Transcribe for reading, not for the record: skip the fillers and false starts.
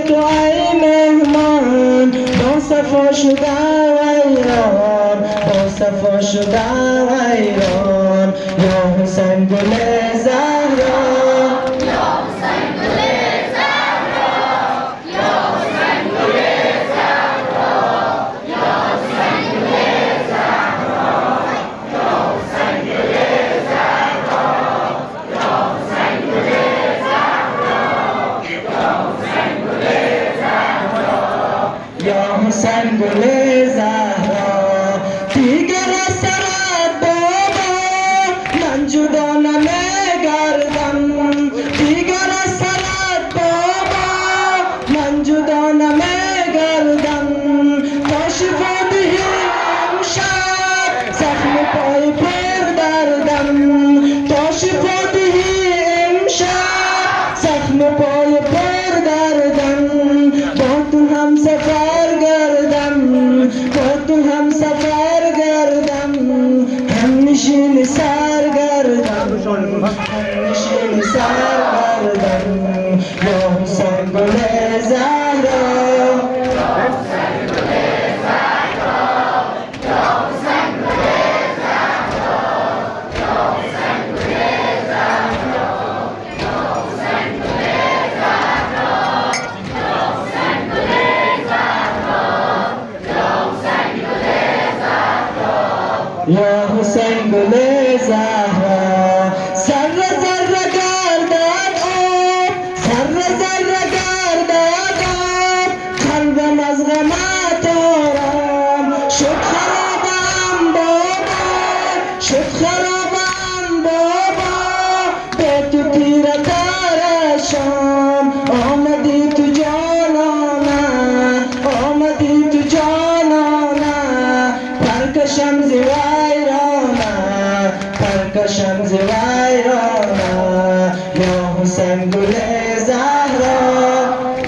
تو ای مهمان با صفا شده ایران با صفا شده ایران یا حسین گل زهرا یا حسین گل زهرا دیگر سرت بابا من جدا نمیگردم دیگر سرت بابا من جدا نمیگردم تا شفا دهی امشب زخم پای پر دردم تا شفا دهی امشب زخم پای پر دردم با تو هم سفر هم سفر گردم هم نشین سر گردم هم نشین سر گردم یا حسین گل زهرا یا حسین گل زهرا ذره ذره گردد آب ذره ذره گردد آب قلبم از غمت آرام شد خرابم بابا شد خرابم بابا به تو تیره تر شام آمدی تو جانانه آمدی تو جانانه پرکشم زی پرکشم ز ویرانه یا حسین گل زهرا